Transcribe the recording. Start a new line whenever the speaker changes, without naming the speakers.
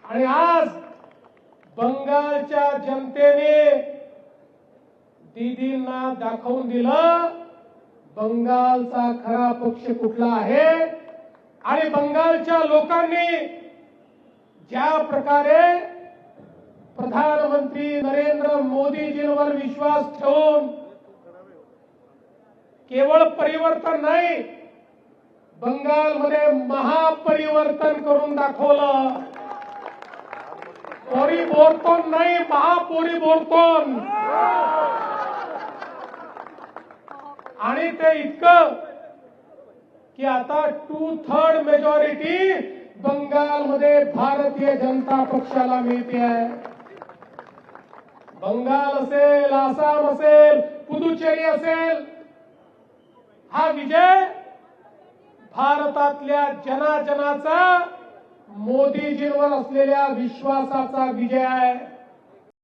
आणि आज बंगालच्या जनतेने दीदींना दाखवून दिलं बंगालचा खरा पक्ष कुठला आहे। आणि बंगालच्या लोकांनी ज्या प्रकारे प्रधानमंत्री नरेंद्र मोदीजींवर विश्वास ठेवून केवळ परिवर्तन नाही बंगालमध्ये महापरिवर्तन करून दाखवलं। परिवर्तन नाही महापरिवर्तन। आणि ते इतकं की आता 2/3 मेजॉरिटी बंगालमध्ये भारतीय जनता पक्षाला मिळते आहे। बंगाल असेल, आसाम असेल, पुदुचेरी असेल, हा विजय भारतातल्या जनाजनाचा मोदीजींवर असलेल्या विश्वासाचा विजय आहे।